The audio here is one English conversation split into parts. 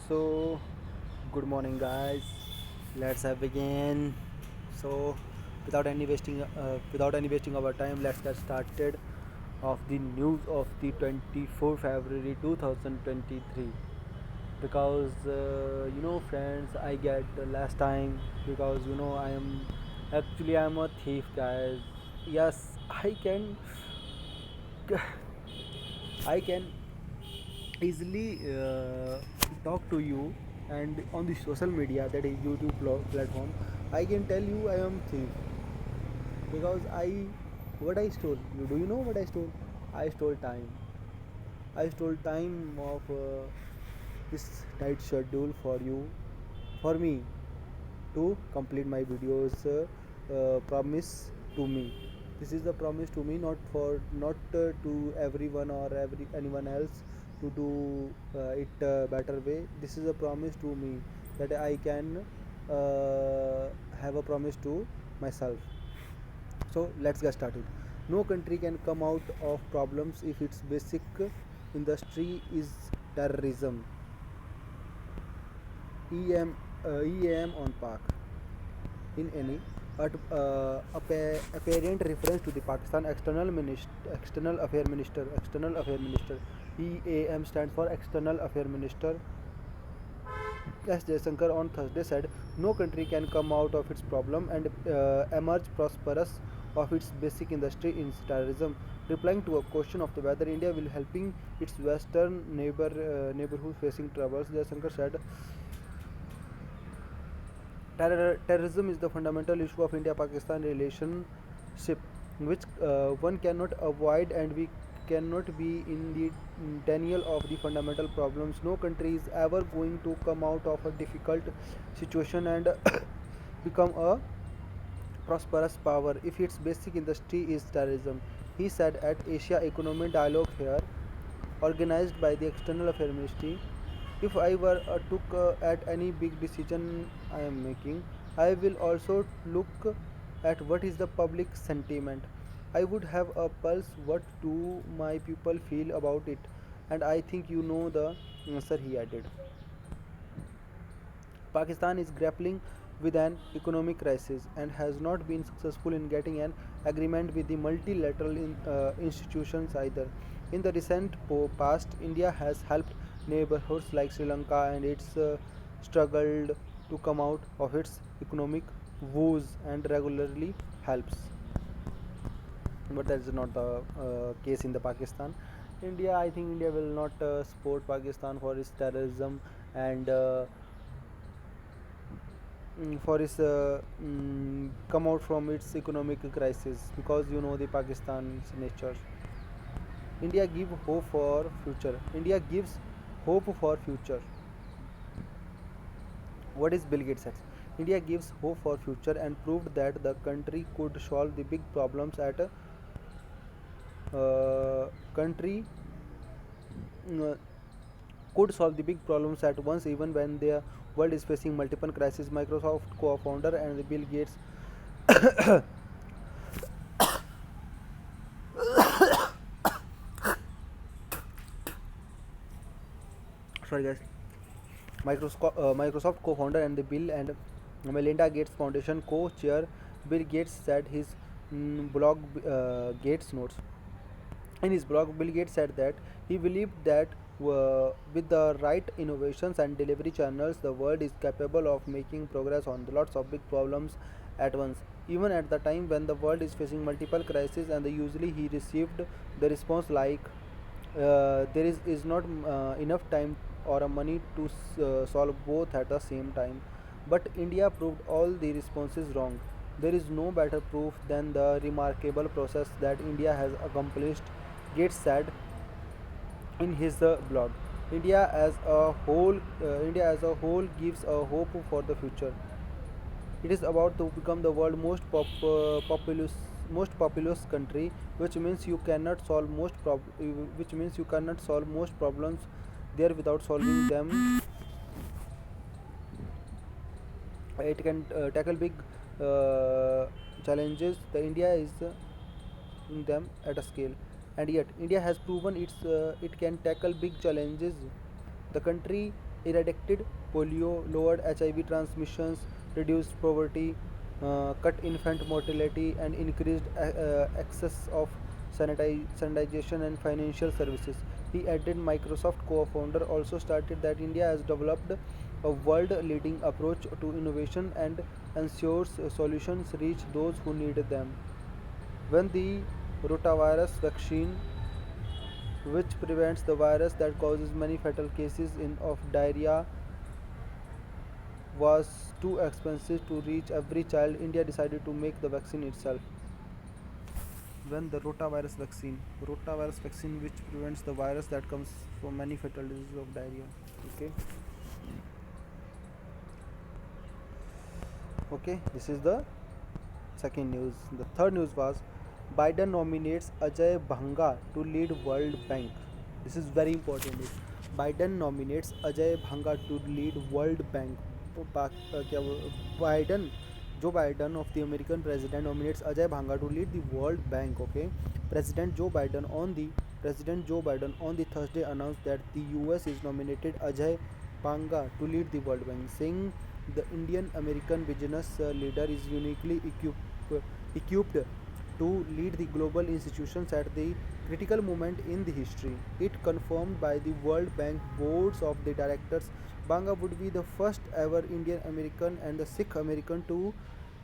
So, good morning, guys. Let's have begin. So, without any wasting our time, let's get started of the news of the 24th February 2023. Because friends, I get last time because I am a thief, guys. Yes, I can easily talk to you and on the social media, that is YouTube platform. I can tell you I am thief because I what I stole. Do you know what I stole? I stole time. I stole time of this tight schedule for you, for me, to complete my videos. Promise to me. This is the promise to me, not to everyone or anyone else to do it better way. This is a promise to me that I can have a promise to myself. So let's get started. No country can come out of problems if its basic industry is terrorism. EM on Pak. In any apparent reference to the Pakistan External Affair Minister. EAM stands for External Affair Minister. S. Jaishankar on Thursday said no country can come out of its problem and emerge prosperous of its basic industry in terrorism. Replying to a question of the whether India will helping its western neighborhood facing troubles, Jaishankar said terrorism is the fundamental issue of India-Pakistan relationship, which one cannot avoid, and we cannot be in the denial of the fundamental problems. No country is ever going to come out of a difficult situation and become a prosperous power if its basic industry is terrorism, he said at Asia Economic Dialogue Fair organized by the External Affairs Ministry. If I were took at any big decision I am making, I will also look at what is the public sentiment. I would have a pulse what do my people feel about it, and I think you know the answer, he added. Pakistan is grappling with an economic crisis and has not been successful in getting an agreement with the multilateral institutions either. In the recent past, India has helped neighborhoods like Sri Lanka and its struggled to come out of its economic woes and regularly helps. But that is not the case in the Pakistan. India, I think India will not support Pakistan for its terrorism and for its come out from its economic crisis, because you know the Pakistan's nature. India give hope for future. India gives hope for future. What is Bill Gates says? India gives hope for future and proved that the country could solve the big problems at a country uh, could solve the big problems at once even when the world is facing multiple crises. Microsoft co-founder and Bill Gates sorry guys, Microsoft co-founder and the Bill and Melinda Gates Foundation co-chair Bill Gates said his blog Gates Notes. In his blog, Bill Gates said that he believed that with the right innovations and delivery channels, the world is capable of making progress on lots of big problems at once. Even at the time when the world is facing multiple crises, and usually he received the response like there is not enough time or money to solve both at the same time. But India proved all the responses wrong. There is no better proof than the remarkable process that India has accomplished, Gates said in his blog. India as a whole gives a hope for the future. It is about to become the world most populous country, which means you cannot solve which means you cannot solve most problems there without solving them. It can tackle big challenges. The India is in them at a scale, and yet India has proven it can tackle big challenges. The country eradicated polio, lowered HIV transmissions, reduced poverty, cut infant mortality, and increased access of sanitization and financial services. He added Microsoft co-founder also stated that India has developed a world-leading approach to innovation and ensures solutions reach those who need them. When the rotavirus vaccine, which prevents the virus that causes many fatal cases of diarrhea, was too expensive to reach every child, India decided to make the vaccine itself. When the rotavirus vaccine which prevents the virus that comes from many fatal diseases of diarrhea. Okay, okay, this is the second news. The third news was Biden nominates Ajay Bhanga to lead World Bank. This is very important. Biden nominates Ajay Bhanga to lead World Bank. Biden, Joe Biden of the American president nominates Ajay Bhanga to lead the World Bank. Okay, President Joe Biden on the President Joe Biden on the Thursday announced that the U.S. is nominated Ajay Bhanga to lead the World Bank, saying the Indian American business leader is uniquely equipped to lead the global institutions at the critical moment in the history. It confirmed by the World Bank boards of the directors, Banga would be the first ever Indian American and the Sikh American to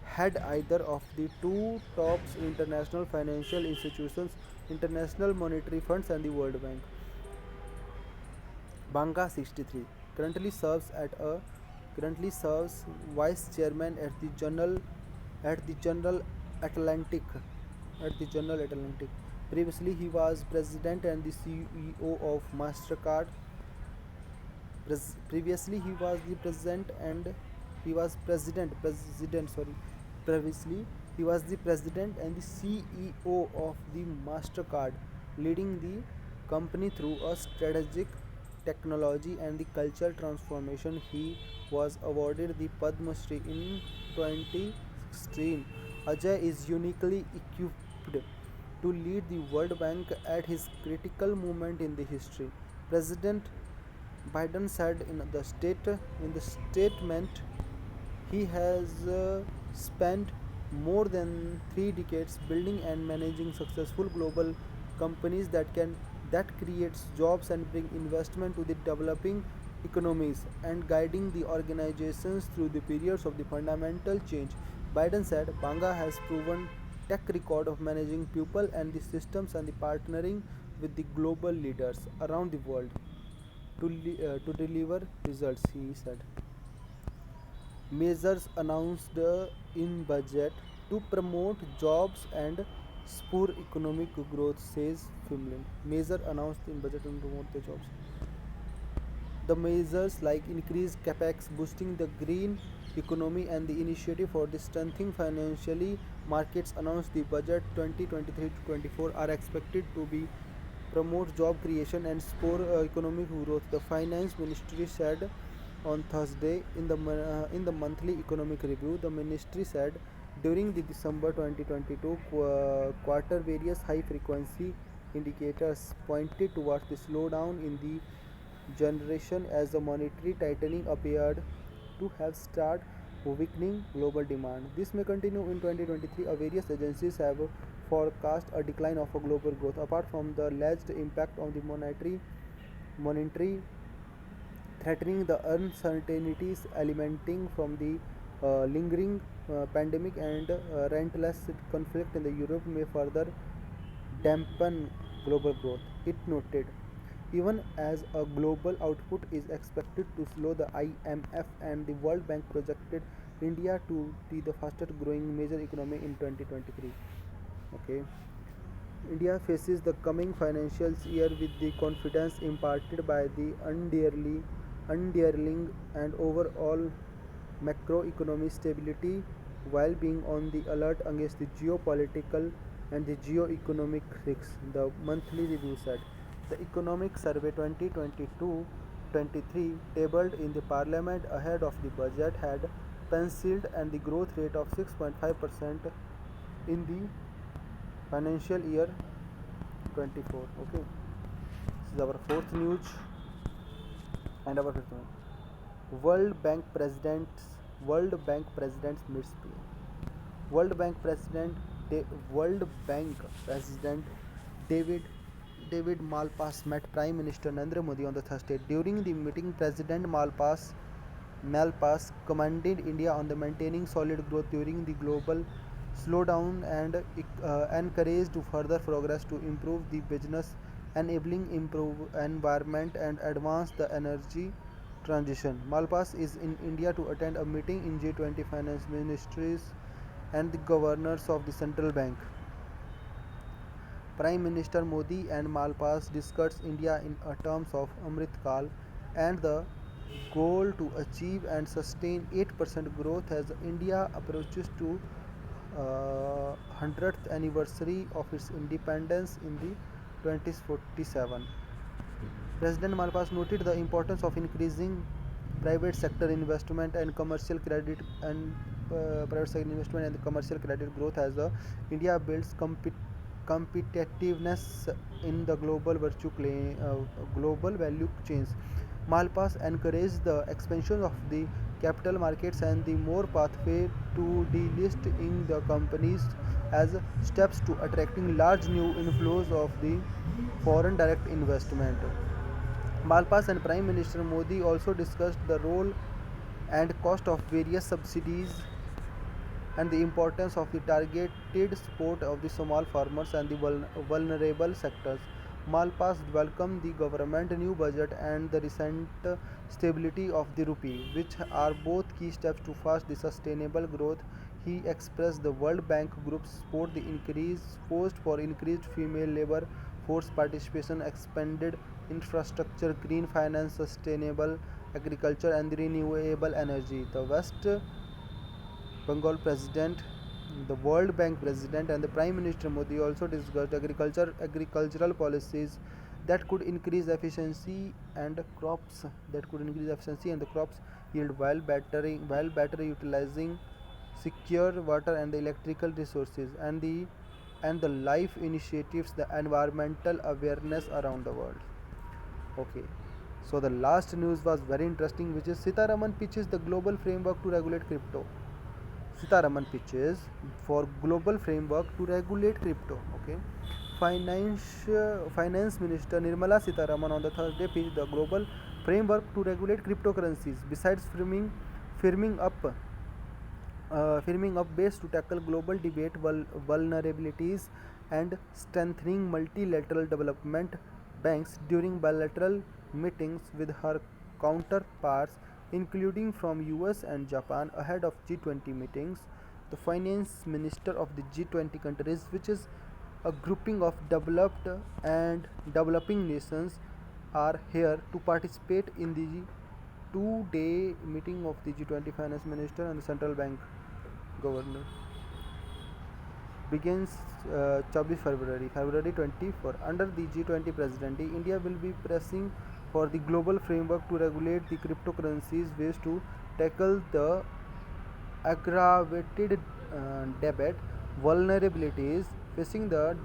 head either of the two top international financial institutions, International Monetary Funds and the World Bank. Banga 63 currently serves at a currently serves vice chairman at the General Atlantic Atlantic. Previously, he was president and the CEO of Mastercard. Previously, he was the president and he was president. Sorry, previously he was the president and the CEO of the Mastercard, leading the company through a strategic technology and the cultural transformation. He was awarded the Padma Shri in 2016. Ajay is uniquely equipped to lead the World Bank at his critical moment in the history. President Biden said in the statement he has spent more than 3 decades building and managing successful global companies that creates jobs and bring investment to the developing economies and guiding the organizations through the periods of the fundamental change. Biden said Banga has proven tech record of managing people and the systems and the partnering with the global leaders around the world to deliver results, he said. Measures announced in budget to promote jobs and spur economic growth, says Finland. Measure announced in budget to promote the jobs. The measures like increased capex, boosting the green economy, and the initiative for the strengthening financially markets announced the budget 2023 to 24 are expected to be promote job creation and spur economic growth. The finance ministry said on Thursday in the monthly economic review. The ministry said during the December 2022 quarter, various high frequency indicators pointed towards the slowdown in the generation as the monetary tightening appeared to have started weakening global demand. This may continue in 2023. Various agencies have forecast a decline of a global growth. Apart from the alleged impact on the monetary threatening the uncertainties emanating from the lingering pandemic and relentless conflict in the Europe may further dampen global growth. It noted, even as a global output is expected to slow, the IMF and the World Bank projected India to be the fastest growing major economy in 2023. Okay. India faces the coming financial year with the confidence imparted by the underlying and overall macroeconomic stability while being on the alert against the geopolitical and the geo-economic risks, the monthly review said. The Economic Survey 2022-23 tabled in the Parliament ahead of the budget had penciled and the growth rate of 6.5% in the financial year 24. Okay, this is our fourth news and our fifth one. World Bank Presidents World Bank Presidents meets World Bank President World Bank President David David Malpass met Prime Minister Narendra Modi on the Thursday. During the meeting, President Malpass commended India on the maintaining solid growth during the global slowdown and encouraged further progress to improve the business, enabling improve environment and advance the energy transition. Malpass is in India to attend a meeting in G20 finance ministries and the governors of the central bank. Prime Minister Modi and Malpass discussed India in terms of Amrit Kal and the goal to achieve and sustain 8% growth as India approaches to 100th anniversary of its independence in the 2047. President Malpass noted the importance of increasing private sector investment and commercial credit and private sector investment and commercial credit growth as India builds competitiveness in the global value chains. Malpass encouraged the expansion of the capital markets and the more pathway to delisting the companies as steps to attracting large new inflows of the foreign direct investment. Malpass and Prime Minister Modi also discussed the role and cost of various subsidies and the importance of the targeted support of the small farmers and the vulnerable sectors. Malpass welcomed the government new budget and the recent stability of the rupee, which are both key steps to fast the sustainable growth. He expressed the World Bank Group's support the increase post for increased female labor force participation, expanded infrastructure, green finance, sustainable agriculture, and renewable energy. The West Bengal President, the World Bank President, and the Prime Minister Modi also discussed agricultural policies that could increase efficiency and the crops yield while better utilizing secure water and the electrical resources and the life initiatives the environmental awareness around the world. Okay, so the last news was very interesting, which is Sitaraman pitches the global framework to regulate crypto. Sitaraman pitches for global framework to regulate crypto. Okay, Finance Minister Nirmala Sitaraman on the Thursday pitched the global framework to regulate cryptocurrencies. Besides firming up base to tackle global debate vulnerabilities and strengthening multilateral development banks during bilateral meetings with her counterparts, including from US and Japan, ahead of G20 meetings. The finance minister of the G20 countries, which is a grouping of developed and developing nations, are here to participate in the 2-day meeting of the G20 finance minister and the central bank governor. Begins 24 February 24. Under the G20 presidency, India will be pressing for the global framework to regulate the cryptocurrencies ways to tackle the aggravated debt vulnerabilities facing the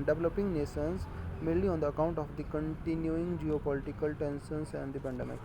developing nations, mainly on the account of the continuing geopolitical tensions and the pandemic.